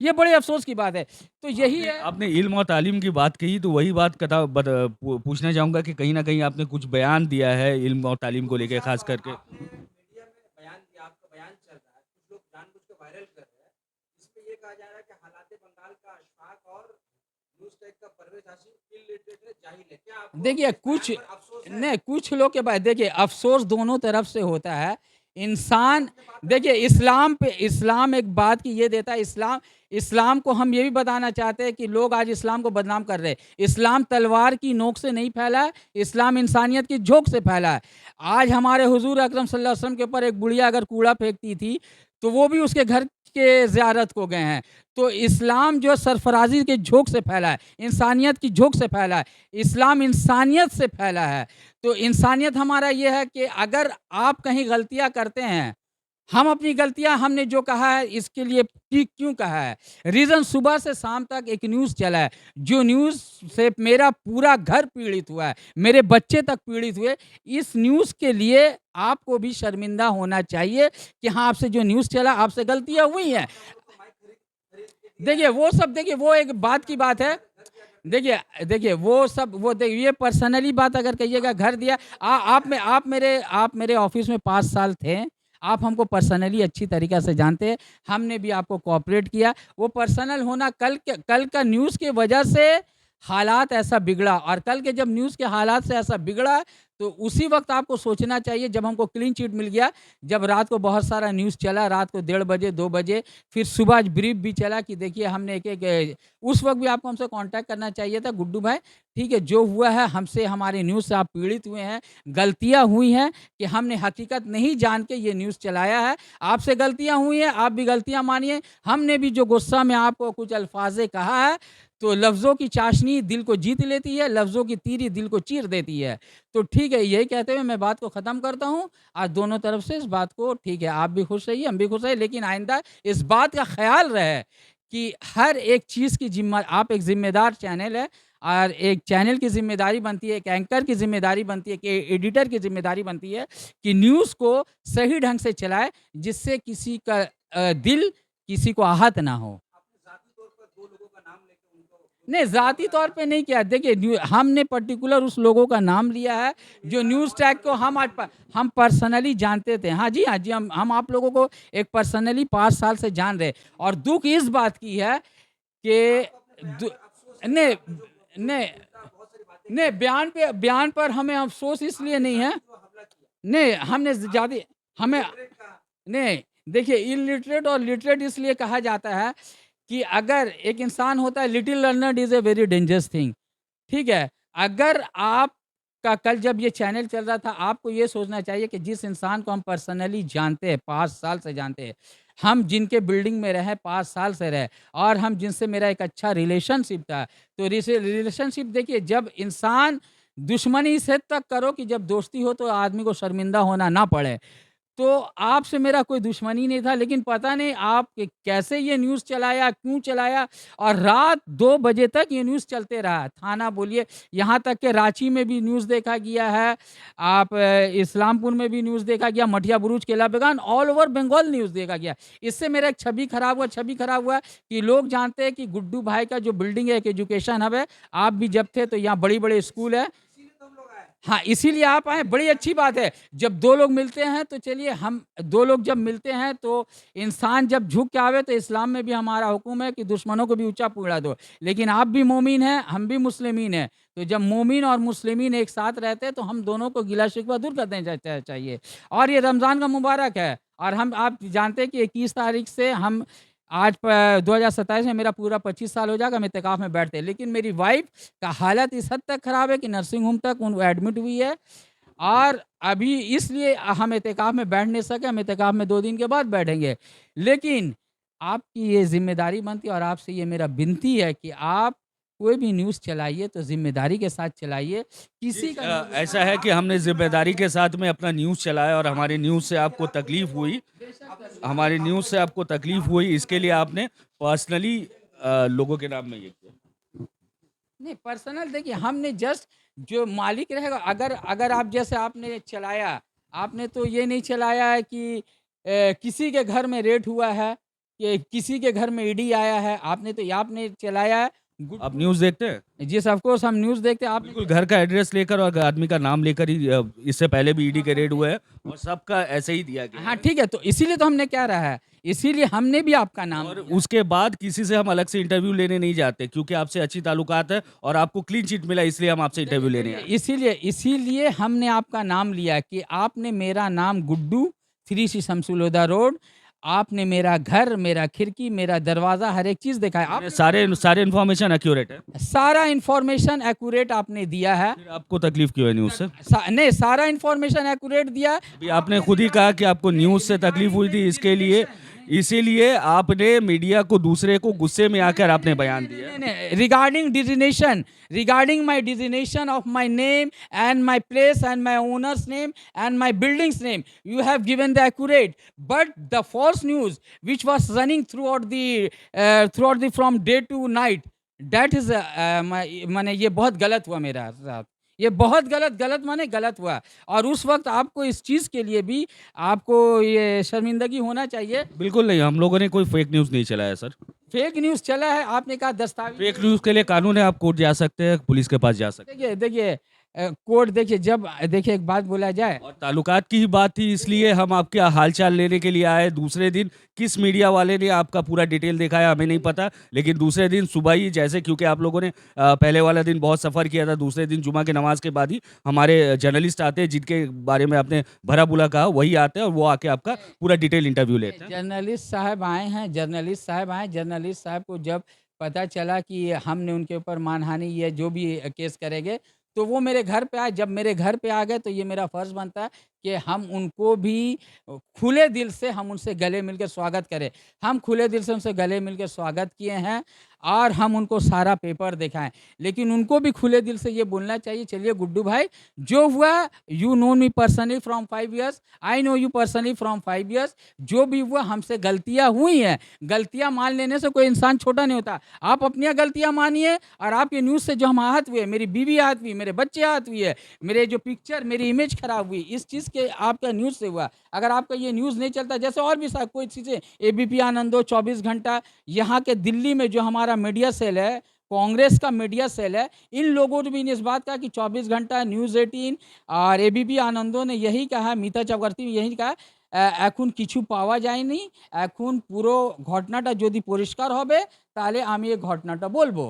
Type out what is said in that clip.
ये बड़े अफ़सोस की बात है। तो यही है। आपने इल्म और तालीम की बात कही, तो वही बात पूछना चाहूँगा कि कहीं न कहीं आपने कुछ बयान दिया है इल्म और तालीम को गुड्डू लेके साहब, ख़ास करके। आपने मीडिया में बयान दिया, आपका बयान चल रहा है, कुछ लोग जानबूझ के वायरल कर रहे हैं। इसमें ये कहा जा रहा है कि हालात बंगाल का अशफाक और न्यूज़ टैग का परवेज़ हाशिम इल्लिटरेट है, जाहिल है। क्या आपको देखिए, इस बयान कुछ पर अफ़सोस है? नहीं, कुछ लोग के पास देखिए अफ़सोस दोनों तरफ से होता है। इंसान आपके बात में देखिए, अफ़सोस है? इस्लाम एक बात की ये देता है। इस्लाम इस्लाम को हम ये भी बताना चाहते हैं कि लोग आज इस्लाम को बदनाम कर रहे हैं। इस्लाम तलवार की नोक से नहीं फैला है, इस्लाम इंसानियत की झोंक से फैला है। आज हमारे हुज़ूर अकरम सल्लल्लाहु अलैहि वसल्लम के ऊपर एक बुढ़िया अगर कूड़ा फेंकती थी, तो वो भी उसके घर के ज़ियारत को गए हैं। तो इस्लाम जो सरफराज़ी के झोंक से फैला है, इंसानियत की झोंक से फैला है। इस्लाम इंसानियत से फैला है। तो इंसानियत हमारा ये है कि अगर आप कहीं गलतियाँ करते हैं, हम अपनी गलतियाँ हमने जो कहा है इसके लिए ठीक क्यों कहा है? रीज़न सुबह से शाम तक एक न्यूज़ चला है, जो न्यूज़ से मेरा पूरा घर पीड़ित हुआ है, मेरे बच्चे तक पीड़ित हुए। इस न्यूज़ के लिए आपको भी शर्मिंदा होना चाहिए कि हाँ, आपसे जो न्यूज़ चला, आपसे गलतियाँ हुई हैं। आपने उनको माइक खरीद खरीद के दिया देखिए, है, वो सब देखिए वो एक बात की आपने बात उनको है। घर दिया घर पे? देखिए देखिए वो सब वो देखिए ये पर्सनली बात अगर कहिएगा घर दिया। आप मेरे ऑफिस में 5 साल थे। आप हमको पर्सनली अच्छी तरीक़े से जानते हैं। हमने भी आपको कोऑपरेट किया। वो पर्सनल होना कल का न्यूज़ की वजह से हालात ऐसा बिगड़ा, और कल के जब न्यूज़ के हालात से ऐसा बिगड़ा, तो उसी वक़्त आपको सोचना चाहिए जब हमको क्लीन चिट मिल गया, जब रात को बहुत सारा न्यूज़ चला, रात को 1:30 बजे, 2 बजे, फिर सुबह ब्रीफ भी चला कि देखिए हमने एक-एक उस वक़्त भी आपको हमसे कॉन्टैक्ट करना चाहिए था, गुड्डू भाई, ठीक है, जो हुआ है हमसे हमारी न्यूज़ से आप पीड़ित हुए हैं, गलतियाँ हुई हैं कि हमने हकीकत नहीं जान के ये न्यूज़ चलाया है। आपसे गलतियाँ हुई हैं, आप भी गलतियाँ मानिए। हमने भी जो गुस्सा में आपको कुछ अल्फ़ाज़ें कहा है, तो लफ्ज़ों की चाशनी दिल को जीत लेती है, लफ्ज़ों की तीरी दिल को चीर देती है। तो ठीक है, यही कहते हुए मैं बात को ख़त्म करता हूँ। आज दोनों तरफ से इस बात को ठीक है, आप भी खुश रहिए, हम भी खुश रहे, लेकिन आइंदा इस बात का ख़्याल रहे कि हर एक चीज़ की ज़िम्मा आप एक ज़िम्मेदार चैनल है, और एक चैनल की ज़िम्मेदारी बनती है, एक एंकर की ज़िम्मेदारी बनती है, कि एडिटर की ज़िम्मेदारी बनती है कि न्यूज़ को सही ढंग से चलाएँ, जिससे किसी का दिल किसी को आहत ना हो। आपने ज़ाती तौर पर 2 लोगों का नाम लेके उनको नहीं, उनको बुरा ज़ाती भला तौर कहा। पे नहीं किया। देखिए, हमने पर्टिकुलर उस लोगों का नाम लिया है, आपने जो मेरा न्यूज़ और टैग को परवेज़ का नाम लिया। हम पर्सनली जानते थे। हाँ जी, हम आप लोगों को एक पर्सनली 5 साल से जान रहे, और दुःख इस बात की है कि आपको अपने बयान दु पर अफ़सोस है कि नहीं, आपने जो नहीं, उल्टा बहुत सारी बातें की नहीं, हैं। बयान पर हमें अफ़सोस इसलिए आपने नहीं है। ज़ाती जो हमला किया, नहीं, हमने ज़्यादा आपने हमें इल्लिटरेट कहा। नहीं, देखिए, इल्लिटरेट और लिटरेट इसलिए कहा जाता है कि अगर एक इंसान होता है, little learned is a very dangerous thing. ठीक है? अगर आपका कल जब ये चैनल चल रहा था, आपको ये सोचना चाहिए कि जिस इंसान को हम पर्सनली जानते हैं, 5 साल से जानते हैं, हम जिनके बिल्डिंग में रहे 5 साल से रहे, और हम जिनसे मेरा एक अच्छा रिलेशनशिप था, तो रिलेशनशिप देखिए, जब इंसान दुश्मनी इस हद तक करो कि जब दोस्ती हो तो आदमी को शर्मिंदा होना ना पड़े। तो आपसे मेरा कोई दुश्मनी नहीं था, लेकिन पता नहीं आप कैसे ये न्यूज़ चलाया, क्यों चलाया, और रात 2 बजे तक ये न्यूज़ चलते रहा। थाना बोलिए, यहाँ तक कि रांची में भी न्यूज़ देखा गया है, आप इस्लामपुर में भी न्यूज़ देखा गया, मठिया बुरुज, केला बेगान, ऑल ओवर बंगाल न्यूज़ देखा गया। इससे मेरा एक छवि खराब हुआ कि लोग जानते हैं कि गुड्डू भाई का जो बिल्डिंग है, एक एजुकेशन हब है। आप भी जब थे तो यहाँ बड़ी-बड़ी स्कूल है। इसीलिए तो हम लोग आए। हाँ, इसीलिए आप आए, बड़ी अच्छी बात है। जब 2 लोग मिलते हैं तो चलिए, हम 2 लोग जब मिलते हैं तो इंसान जब झुक के आवे, तो इस्लाम में भी हमारा हुक्म है कि दुश्मनों को भी ऊँचा पीड़ा दो। लेकिन आप भी मोमिन हैं, हम भी मुस्लिमीन हैं। तो जब मोमिन और मुस्लिमीन एक साथ रहते हैं, तो हम दोनों को गिला-शिकवा दूर कर देना चाहिए। और ये रमज़ान का मुबारक है, और हम आप जानते हैं कि 21 तारीख से हम आज 2027 में मेरा पूरा 25 साल हो जाएगा, हम इत्तेकाफ़ में बैठते हैं। लेकिन मेरी वाइफ़ का हालत इस हद तक ख़राब है कि नर्सिंग होम तक उन एडमिट हुई है, और अभी इसलिए हम एहतिकाफ़ में बैठ नहीं सके। हम एहतिकाफ़ में 2 दिन के बाद बैठेंगे। लेकिन आपकी ये ज़िम्मेदारी बनती है, और आपसे ये मेरा विनती है कि आप कोई भी न्यूज़ चलाइए तो ज़िम्मेदारी के साथ चलाइए। जी, किसी का न्यूज़ ऐसा है कि हमने ज़िम्मेदारी के साथ में अपना न्यूज़ चलाया, और हमारी न्यूज़ से आपको तकलीफ़ हुई। हमारी न्यूज़ से आपको तकलीफ़ हुई, इसके लिए आपने पर्सनली लोगों के नाम में ये किया। नहीं, पर्सनल देखिए, हमने जस्ट जो मालिक रहेगा, अगर अगर आप जैसे आपने चलाया, आपने तो ये नहीं चलाया है कि किसी के घर में रेड हुआ है, कि किसी के घर में ईडी आया है, आपने तो आपने चलाया है। आप न्यूज़ देखते हैं? जी ऑफ कोर्स हम न्यूज़ देखते हैं। आपने बिल्कुल, घर का एड्रेस लेकर और आदमी का नाम लेकर ही इससे पहले भी ईडी के रेड हुए हैं और सबका ऐसे ही दिया गया हाँ, है। ठीक है, तो इसीलिए तो हमने क्या रहा है, इसीलिए हमने भी आपका नाम और लिया। उसके बाद किसी से हम अलग से इंटरव्यू लेने नहीं जाते क्योंकि आपसे अच्छी ताल्लुकात है और आपको क्लीन चिट मिला इसलिए हम आपसे इंटरव्यू लेने आए। इसीलिए इसीलिए हमने आपका नाम लिया कि आपने मेरा नाम गुड्डू 3C शमसुलोदा रोड, आपने मेरा घर, मेरा खिड़की, मेरा दरवाज़ा हर एक चीज़ देखा है। आप ये सारे इन्फॉर्मेशन एक्यूरेट है। सारा इन्फॉर्मेशन एक्यूरेट आपने दिया है। फिर आपको तकलीफ क्यों है न्यूज़ से? नहीं, सारा इन्फॉर्मेशन एक्यूरेट दिया है। अभी आपने खुद ही कहा कि आपको न्यूज़ से तकलीफ हुई थी इसके लिए इसीलिए आपने मीडिया को दूसरे को गुस्से में आकर आपने बयान दिया। Regarding my designation of my name and my place and my owner's name and my building's name, you have given the accurate, but the false news which was running throughout the from day to night, that is माने ये बहुत गलत हुआ मेरा साथ। ये बहुत गलत माने गलत हुआ और उस वक्त आपको इस चीज़ के लिए भी आपको ये शर्मिंदगी होना चाहिए। बिल्कुल नहीं, हम लोगों ने कोई फेक न्यूज़ नहीं चलाया सर। फेक न्यूज़ चला है, आपने कहा दस्तावेज। फेक न्यूज़ के लिए कानून है, आप कोर्ट जा सकते हैं, पुलिस के पास जा सकते हैं। देखिए कोर्ट देखिए जब देखिए एक बात बोला जाए। और ताल्लुकात की ही बात थी इसलिए हम आपके हालचाल लेने के लिए आए। दूसरे दिन किस मीडिया वाले ने आपका पूरा डिटेल देखा है हमें नहीं पता, लेकिन दूसरे दिन सुबह ही जैसे क्योंकि आप लोगों ने पहले वाला दिन बहुत सफ़र किया था, दूसरे दिन जुमा की नमाज के बाद ही हमारे जर्नलिस्ट आते हैं जिनके बारे में आपने भरा बुला कहा वही आते हैं और वो आके आपका पूरा डिटेल इंटरव्यू लेते हैं। जर्नलिस्ट साहब आए हैं, जर्नलिस्ट साहब को जब पता चला कि हमने उनके ऊपर मानहानि या जो भी केस करेंगे, तो वो मेरे घर पे आए। जब मेरे घर पे आ गए तो ये मेरा फ़र्ज़ बनता है कि हम उनको भी खुले दिल से हम उनसे गले मिल के स्वागत करें। हम खुले दिल से उनसे गले मिल के स्वागत किए हैं और हम उनको सारा पेपर दिखाएँ। लेकिन उनको भी खुले दिल से ये बोलना चाहिए, चलिए गुड्डू भाई, जो हुआ you know me personally from 5 years, I know you personally from 5 years, जो भी हुआ हमसे गलतियाँ हुई हैं। गलतियाँ मान लेने से कोई इंसान छोटा नहीं होता। आप अपनी गलतियाँ मानिए और आपके न्यूज़ से जो हम आहत हुए, मेरी बीवी आहत हुई, मेरे बच्चे आहत हुए, मेरे जो पिक्चर, मेरी इमेज खराब हुई, इस चीज़ के आपका न्यूज़ से हुआ। अगर आपका ये न्यूज़ नहीं चलता, जैसे और भी कोई चीज़ें एबीपी आनंदो 24 घंटा, यहाँ के दिल्ली में जो हमारा मीडिया सेल है, कांग्रेस का मीडिया सेल है, इन लोगों ने भी इस बात कहा कि 24 घंटा, न्यूज़ 18 और एबीपी आनंदो ने यही कहा, मीता चक्रवर्ती ने यही कहा, এখন কিছু পাওয়া যায়নি, এখন পুরো ঘটনাটা যদি পরিষ্কার হবে তাহলে আমি এই ঘটনাটা বলবো।